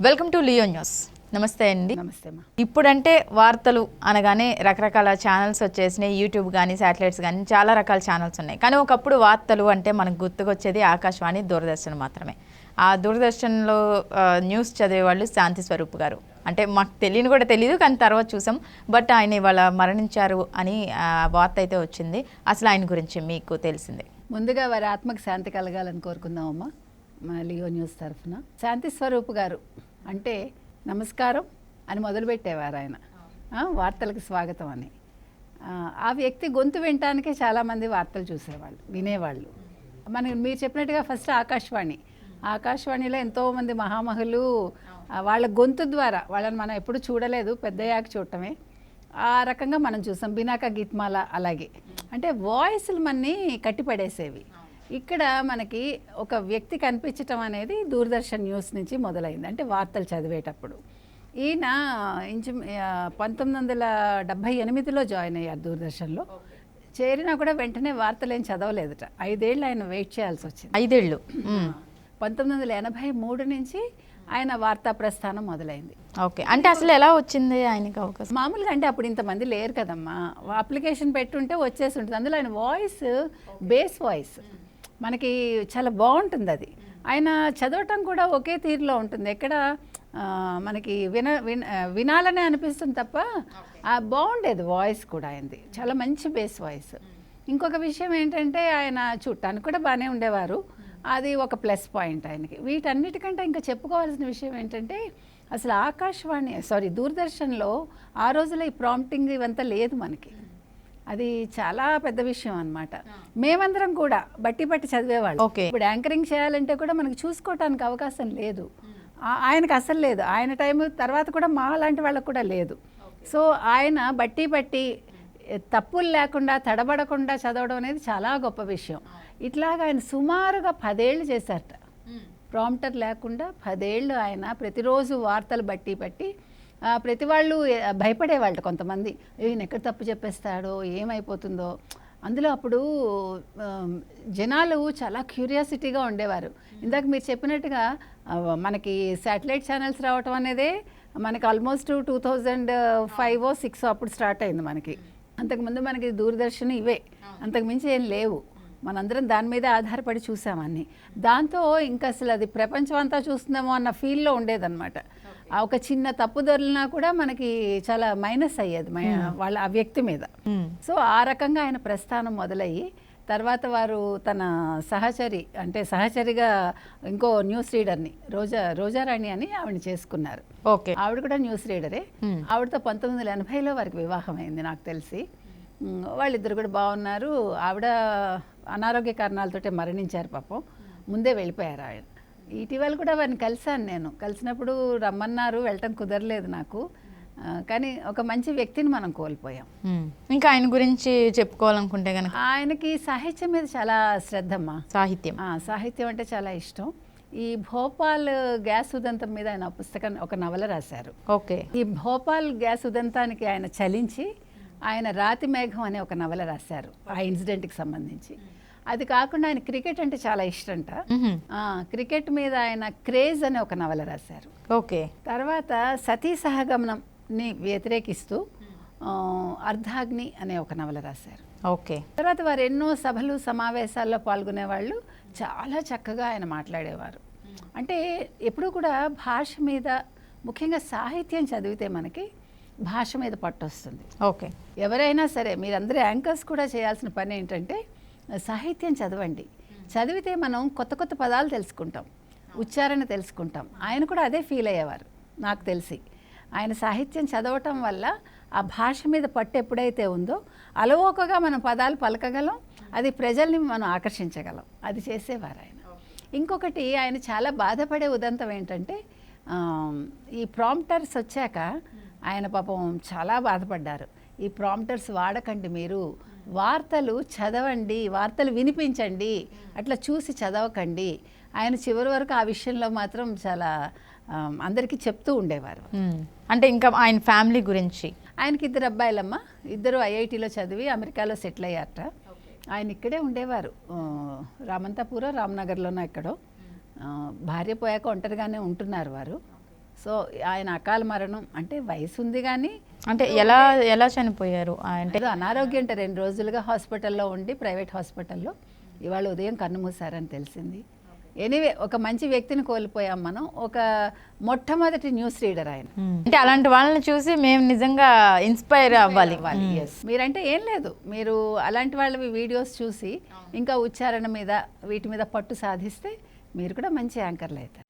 Welcome to Leo news. నమస్తే అండి. నమస్తే అమ్మా. ఇప్పుడంటే వార్తలు అనగానే రకరకాల ఛానల్స్ వచ్చేసినాయి. యూట్యూబ్ కానీ శాటిలైట్స్ కానీ చాలా రకాల ఛానల్స్ ఉన్నాయి. కానీ ఒకప్పుడు వార్తలు అంటే మనకు గుర్తుకొచ్చేది ఆకాశవాణి, దూరదర్శన్ మాత్రమే. ఆ దూరదర్శన్లో న్యూస్ చదివేవాళ్ళు శాంతి స్వరూప్ గారు. అంటే మాకు తెలియని కూడా తెలియదు, కానీ తర్వాత చూసాం. బట్ ఆయన ఇవాళ మరణించారు అని వార్త అయితే వచ్చింది. అసలు ఆయన గురించి మీకు తెలిసిందే. ముందుగా వారి ఆత్మకు శాంతి కలగాలని కోరుకుందామమ్మా మా లియో న్యూస్ తరఫున. శాంతి స్వరూప్ గారు అంటే నమస్కారం అని మొదలుపెట్టేవారు ఆయన, వార్తలకు స్వాగతం అని. ఆ వ్యక్తి గొంతు వినటానికే చాలామంది వార్తలు చూసేవాళ్ళు, వినేవాళ్ళు. మీరు చెప్పినట్టుగా ఫస్ట్ ఆకాశవాణిలో ఎంతోమంది మహామహులు వాళ్ళ గొంతు ద్వారా, వాళ్ళని మనం ఎప్పుడు చూడలేదు, పెద్దయ్యాక చూడటమే. ఆ రకంగా మనం చూసాం. బినాకా గీత్మాల అలాగే, అంటే వాయిస్లు మన్ని కట్టిపడేసేవి. ఇక్కడ మనకి ఒక వ్యక్తి కనిపించటం అనేది దూరదర్శన్ న్యూస్ నుంచి మొదలైంది, అంటే వార్తలు చదివేటప్పుడు. ఈయన 1978లో జాయిన్ అయ్యారు దూరదర్శన్లో. చేరినా కూడా వెంటనే వార్తలు ఏం చదవలేదుట. 5 ఏళ్ళు ఆయన వెయిట్ చేయాల్సి వచ్చింది. 5 ఏళ్ళు. 1983 నుంచి ఆయన వార్తా ప్రస్థానం మొదలైంది. ఓకే, అంటే అసలు ఎలా వచ్చింది ఆయనకి అవకాశం? మామూలుగా అంటే అప్పుడు ఇంతమంది లేరు కదమ్మా, అప్లికేషన్ పెట్టుంటే వచ్చేసి ఉంటుంది. అందులో ఆయన వాయిస్ బేస్ వాయిస్ మనకి చాలా బాగుంటుంది. అది ఆయన చదవటం కూడా ఒకే తీరులో ఉంటుంది. ఎక్కడ మనకి వినాలనే అనిపిస్తుంది తప్ప బాగుండేది వాయిస్ కూడా ఆయనది. చాలా మంచి బేస్ వాయిస్. ఇంకొక విషయం ఏంటంటే ఆయన చూడటానికి కూడా బాగానే ఉండేవారు. అది ఒక ప్లస్ పాయింట్ ఆయనకి. వీటన్నిటికంటే ఇంకా చెప్పుకోవాల్సిన విషయం ఏంటంటే అసలు దూరదర్శన్లో ఆ రోజులో ఈ ప్రాంప్టింగ్ ఇవంతా లేదు మనకి. అది చాలా పెద్ద విషయం అన్నమాట. మేమందరం కూడా బట్టి చదివేవాళ్ళు. ఇప్పుడు యాంకరింగ్ చేయాలంటే కూడా మనకి చూసుకోవటానికి అవకాశం లేదు. ఆయనకు అసలు లేదు. ఆయన టైం తర్వాత కూడా మా లాంటి వాళ్ళకు కూడా లేదు. సో ఆయన బట్టి తప్పులు లేకుండా తడబడకుండా చదవడం అనేది చాలా గొప్ప విషయం. ఇట్లాగా ఆయన సుమారుగా 10 ఏళ్ళు చేశారట. ప్రాంప్టర్ లేకుండా 10 ఏళ్ళు ఆయన ప్రతిరోజు వార్తలు బట్టి ప్రతి వాళ్ళు భయపడేవాళ్ళు. కొంతమంది ఈయన ఎక్కడ తప్పు చెప్పేస్తాడో, ఏమైపోతుందో. అందులో అప్పుడు జనాలు చాలా క్యూరియాసిటీగా ఉండేవారు. ఇందాక మీరు చెప్పినట్టుగా మనకి శాటిలైట్ ఛానల్స్ రావటం అనేదే మనకి ఆల్మోస్ట్ 2005 or 2006 అప్పుడు స్టార్ట్ అయింది మనకి. అంతకుముందు మనకి దూరదర్శన్ ఇవే, అంతకుమించి ఏం లేవు. మనందరం దాని మీద ఆధారపడి చూసామన్నీ. దాంతో ఇంకా అసలు అది ప్రపంచం అంతా చూస్తుందేమో అన్న ఫీల్లో ఉండేదన్నమాట. ఒక చిన్న తప్పు దొరికినా కూడా మనకి చాలా మైనస్ అయ్యేది వాళ్ళ ఆ వ్యక్తి మీద. సో ఆ రకంగా ఆయన ప్రస్థానం మొదలయ్యి తర్వాత వారు తన సహచరిగా ఇంకో న్యూస్ రీడర్ని రోజారాణి అని ఆవిడని చేసుకున్నారు. ఆవిడ కూడా న్యూస్ రీడరే. ఆవిడతో 1980లో వారికి వివాహం అయింది నాకు తెలిసి. వాళ్ళిద్దరు కూడా బాగున్నారు. ఆవిడ అనారోగ్య కారణాలతోటే మరణించారు పాపం. ముందే వెళ్ళిపోయారు ఆయన. ఇటీవల కూడా వారిని కలిశాను. కలిసినప్పుడు రమ్మన్నారు, వెళ్ళటం కుదరలేదు నాకు. కానీ ఒక మంచి వ్యక్తిని మనం కోల్పోయాం. ఇంకా ఆయన గురించి చెప్పుకోవాలనుకుంటే కనుక ఆయనకి సాహిత్యం మీద చాలా శ్రద్ధమ్మా. సాహిత్యం అంటే చాలా ఇష్టం. ఈ భోపాల్ గ్యాస్ ఉదంతం మీద ఆయన పుస్తకం, ఒక నవల రాశారు. ఈ భోపాల్ గ్యాస్ ఉదంతానికి ఆయన చలించి ఆయన రాతి మేఘం అనే ఒక నవల రాశారు ఆ ఇన్సిడెంట్కి సంబంధించి. అది కాకుండా ఆయన క్రికెట్ అంటే చాలా ఇష్టంట. క్రికెట్ మీద ఆయన క్రేజ్ అనే ఒక నవల రాశారు. తర్వాత సతీ సహగమనంని వ్యతిరేకిస్తూ అర్ధాగ్ని అనే ఒక నవల రాశారు. తర్వాత వారు ఎన్నో సభలు సమావేశాల్లో పాల్గొనేవాళ్ళు. చాలా చక్కగా ఆయన మాట్లాడేవారు. అంటే ఎప్పుడూ కూడా భాష మీద, ముఖ్యంగా సాహిత్యం చదివితే మనకి భాష మీద పట్టొస్తుంది. ఎవరైనా సరే, మీరందరూ యాంకర్స్ కూడా చేయాల్సిన పని ఏంటంటే సాహిత్యం చదవండి. చదివితే మనం కొత్త పదాలు తెలుసుకుంటాం, ఉచ్చారణ తెలుసుకుంటాం. ఆయన కూడా అదే ఫీల్ అయ్యేవారు నాకు తెలిసి. ఆయన సాహిత్యం చదవటం వల్ల ఆ భాష మీద పట్టు ఎప్పుడైతే ఉందో అలవోకగా మనం పదాలు పలకగలం, అది ప్రజల్ని మనం ఆకర్షించగలం. అది చేసేవారు ఆయన. ఇంకొకటి, ఆయన చాలా బాధపడే ఉదంతం ఏంటంటే ఈ ప్రాంప్టర్స్ వచ్చాక ఆయన పాపం చాలా బాధపడ్డారు. ఈ ప్రాంప్టర్స్ వాడకండి, మీరు వార్తలు చదవండి, వార్తలు వినిపించండి, అట్లా చూసి చదవకండి. ఆయన చివరి వరకు ఆ విషయంలో మాత్రం చాలా అందరికీ చెప్తూ ఉండేవారు. అంటే ఇంకా ఆయన ఫ్యామిలీ గురించి, ఆయనకి 2 అబ్బాయిలమ్మ. 2 ఐఐటీలో చదివి అమెరికాలో సెటిల్ అయ్యారట. ఆయన ఇక్కడే ఉండేవారు, రామంతాపురం రామ్నగర్లోనో ఎక్కడో. భార్య పోయాక ఒంటరిగానే ఉంటున్నారు వారు. సో ఆయన అకాల మరణం అంటే వయసు ఉంది కానీ అంటే ఎలా ఎలా చనిపోయారు అంటే ఏదో అనారోగ్యం అంటే 2 రోజులుగా హాస్పిటల్లో ఉండి ప్రైవేట్ హాస్పిటల్లో ఇవాళ ఉదయం కన్ను మూసారని తెలిసింది. ఎనీవే ఒక మంచి వ్యక్తిని కోల్పోయాం మనం. ఒక మొట్టమొదటి న్యూస్ రీడర్ ఆయన. అంటే అలాంటి వాళ్ళని చూసి మేము నిజంగా ఇన్స్పైర్ అవ్వాలి. ఎస్, మీరంటే ఏం లేదు, మీరు అలాంటి వాళ్ళవి వీడియోస్ చూసి ఇంకా ఉచ్చారణ మీద వీటి మీద పట్టు సాధిస్తే మీరు కూడా మంచి యాంకర్లు అవుతారు.